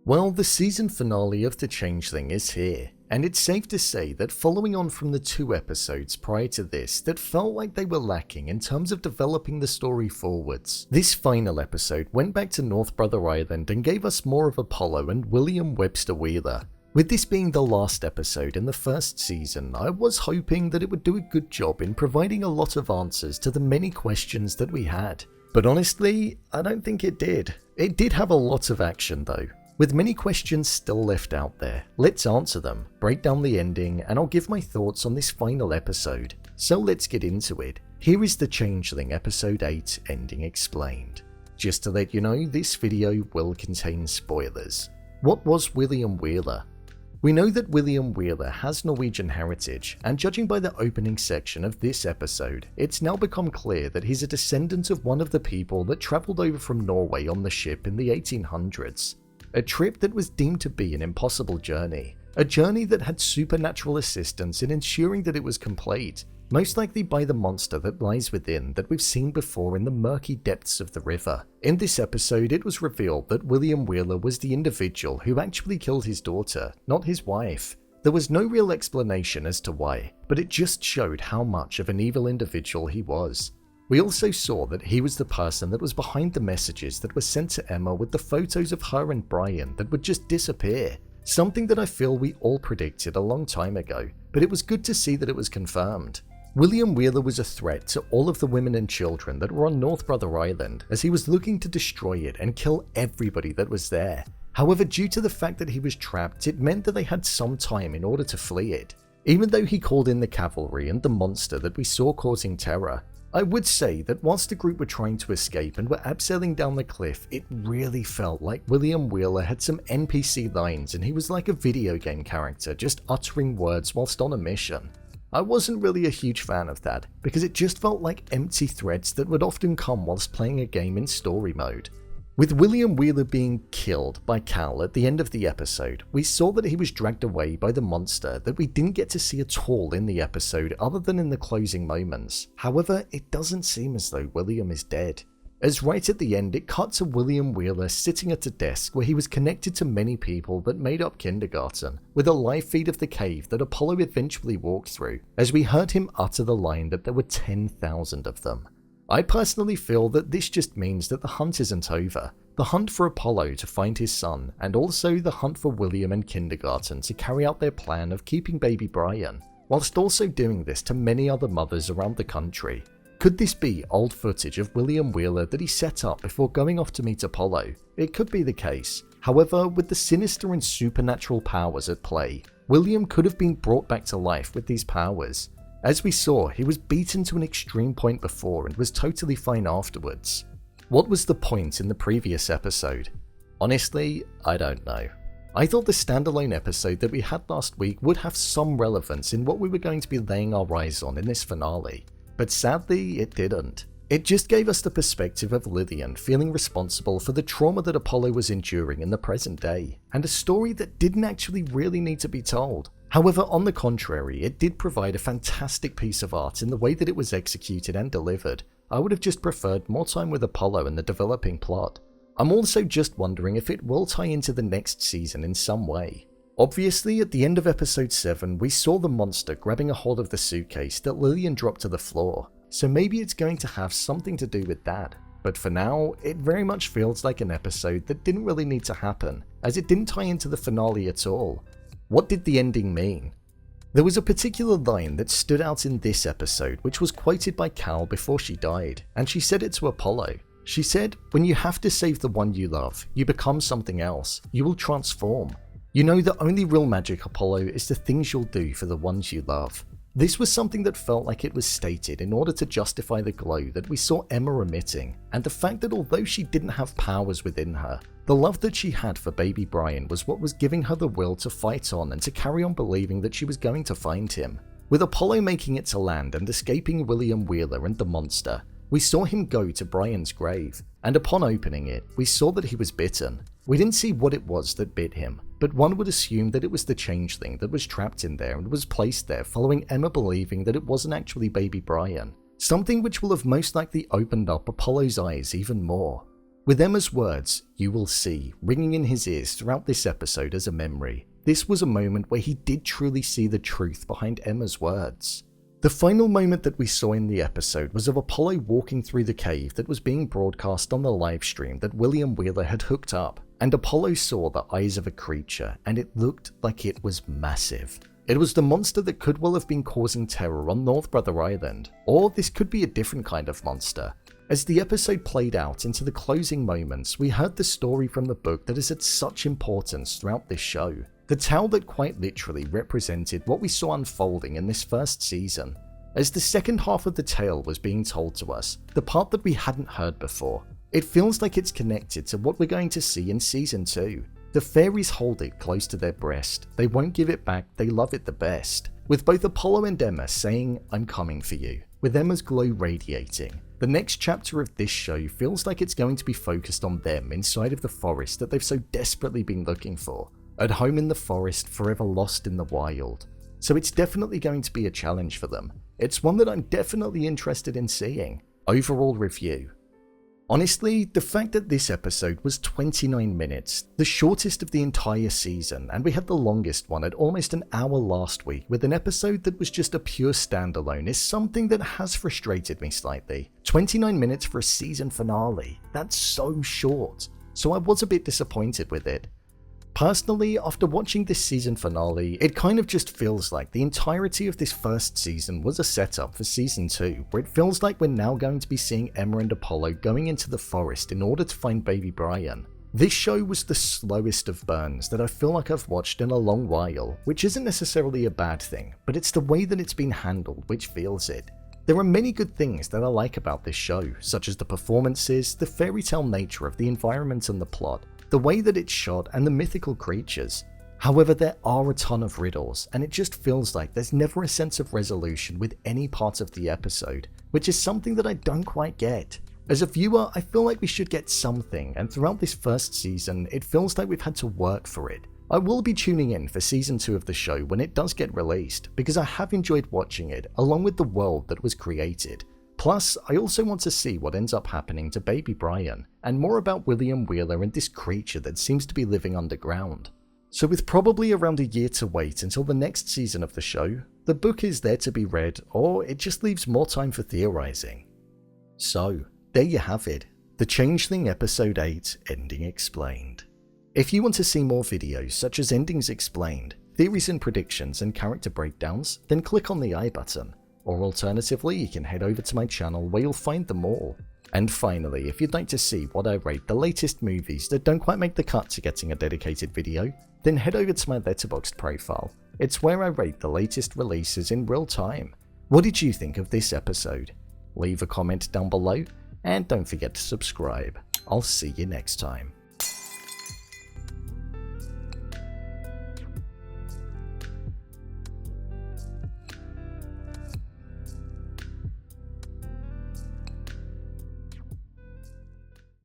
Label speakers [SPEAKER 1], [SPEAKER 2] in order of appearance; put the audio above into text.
[SPEAKER 1] Well, the season finale of The Changeling is here, and it's safe to say that following on from the 2 episodes prior to this that felt like they were lacking in terms of developing the story forwards, this final episode went back to North Brother Island and gave us more of Apollo and William Webster Wheeler. With this being the last episode in the first season, I was hoping that it would do a good job in providing a lot of answers to the many questions that we had. But honestly, I don't think it did. It did have a lot of action though. With many questions still left out there, let's answer them, break down the ending, and I'll give my thoughts on this final episode. So let's get into it. Here is The Changeling Episode 8 Ending Explained. Just to let you know, this video will contain spoilers. What was William Wheeler? We know that William Wheeler has Norwegian heritage, and judging by the opening section of this episode, it's now become clear that he's a descendant of one of the people that travelled over from Norway on the ship in the 1800s. A trip that was deemed to be an impossible journey. A journey that had supernatural assistance in ensuring that it was complete, most likely by the monster that lies within that we've seen before in the murky depths of the river. In this episode, it was revealed that William Wheeler was the individual who actually killed his daughter, not his wife. There was no real explanation as to why, but it just showed how much of an evil individual he was. We also saw that he was the person that was behind the messages that were sent to Emma with the photos of her and Brian that would just disappear. Something that I feel we all predicted a long time ago, but it was good to see that it was confirmed. William Wheeler was a threat to all of the women and children that were on North Brother Island, as he was looking to destroy it and kill everybody that was there. However, due to the fact that he was trapped, it meant that they had some time in order to flee it. Even though he called in the cavalry and the monster that we saw causing terror, I would say that whilst the group were trying to escape and were abseiling down the cliff, it really felt like William Wheeler had some NPC lines and he was like a video game character just uttering words whilst on a mission. I wasn't really a huge fan of that, because it just felt like empty threats that would often come whilst playing a game in story mode. With William Wheeler being killed by Cal at the end of the episode, we saw that he was dragged away by the monster that we didn't get to see at all in the episode other than in the closing moments. However, it doesn't seem as though William is dead, as right at the end it cut to William Wheeler sitting at a desk where he was connected to many people that made up kindergarten, with a live feed of the cave that Apollo eventually walked through, as we heard him utter the line that there were 10,000 of them. I personally feel that this just means that the hunt isn't over. The hunt for Apollo to find his son, and also the hunt for William and kindergarten to carry out their plan of keeping baby Brian, whilst also doing this to many other mothers around the country. Could this be old footage of William Wheeler that he set up before going off to meet Apollo? It could be the case. However, with the sinister and supernatural powers at play, William could have been brought back to life with these powers. As we saw, he was beaten to an extreme point before and was totally fine afterwards. What was the point in the previous episode? Honestly, I don't know. I thought the standalone episode that we had last week would have some relevance in what we were going to be laying our eyes on in this finale, but sadly it didn't. It just gave us the perspective of Lillian feeling responsible for the trauma that Apollo was enduring in the present day, and a story that didn't actually really need to be told. However, on the contrary, it did provide a fantastic piece of art in the way that it was executed and delivered. I would have just preferred more time with Apollo and the developing plot. I'm also just wondering if it will tie into the next season in some way. Obviously, at the end of episode 7, we saw the monster grabbing a hold of the suitcase that Lillian dropped to the floor, so maybe it's going to have something to do with that. But for now, it very much feels like an episode that didn't really need to happen, as it didn't tie into the finale at all. What did the ending mean? There was a particular line that stood out in this episode which was quoted by Cal before she died, and she said it to Apollo. She said, "When you have to save the one you love, you become something else. You will transform. You know the only real magic, Apollo, is the things you'll do for the ones you love." This was something that felt like it was stated in order to justify the glow that we saw Emma emitting, and the fact that although she didn't have powers within her, the love that she had for baby Brian was what was giving her the will to fight on and to carry on believing that she was going to find him. With Apollo making it to land and escaping William Wheeler and the monster, we saw him go to Brian's grave, and upon opening it, we saw that he was bitten. We didn't see what it was that bit him, but one would assume that it was the changeling that was trapped in there and was placed there following Emma believing that it wasn't actually baby Brian. Something which will have most likely opened up Apollo's eyes even more. With Emma's words, "you will see," ringing in his ears throughout this episode as a memory, this was a moment where he did truly see the truth behind Emma's words. The final moment that we saw in the episode was of Apollo walking through the cave that was being broadcast on the live stream that William Wheeler had hooked up, and Apollo saw the eyes of a creature, and it looked like it was massive. It was the monster that could well have been causing terror on North Brother Island, or this could be a different kind of monster. As the episode played out into the closing moments, we heard the story from the book that has had such importance throughout this show. The tale that quite literally represented what we saw unfolding in this first season. As the second half of the tale was being told to us, the part that we hadn't heard before, it feels like it's connected to what we're going to see in Season 2. The fairies hold it close to their breast, they won't give it back, they love it the best. With both Apollo and Emma saying, "I'm coming for you," with Emma's glow radiating. The next chapter of this show feels like it's going to be focused on them inside of the forest that they've so desperately been looking for. At home in the forest, forever lost in the wild. So it's definitely going to be a challenge for them. It's one that I'm definitely interested in seeing. Overall review. Honestly, the fact that this episode was 29 minutes, the shortest of the entire season, and we had the longest one at almost an hour last week with an episode that was just a pure standalone, is something that has frustrated me slightly. 29 minutes for a season finale, that's so short, so I was a bit disappointed with it. Personally, after watching this season finale, it kind of just feels like the entirety of this first season was a setup for Season 2, where it feels like we're now going to be seeing Emma and Apollo going into the forest in order to find baby Brian. This show was the slowest of burns that I feel like I've watched in a long while, which isn't necessarily a bad thing, but it's the way that it's been handled which feels it. There are many good things that I like about this show, such as the performances, the fairy tale nature of the environment and the plot, the way that it's shot, and the mythical creatures. However, there are a ton of riddles, and it just feels like there's never a sense of resolution with any part of the episode, which is something that I don't quite get. As a viewer, I feel like we should get something, and throughout this first season, it feels like we've had to work for it. I will be tuning in for Season 2 of the show when it does get released, because I have enjoyed watching it, along with the world that was created. Plus, I also want to see what ends up happening to baby Brian, and more about William Wheeler and this creature that seems to be living underground. So with probably around a year to wait until the next season of the show, the book is there to be read, or it just leaves more time for theorizing. So, there you have it, The Changeling Episode 8 Ending Explained. If you want to see more videos such as Endings Explained, theories and predictions and character breakdowns, then click on the I button. Or alternatively, you can head over to my channel where you'll find them all. And finally, if you'd like to see what I rate the latest movies that don't quite make the cut to getting a dedicated video, then head over to my Letterboxd profile. It's where I rate the latest releases in real time. What did you think of this episode? Leave a comment down below, and don't forget to subscribe. I'll see you next time.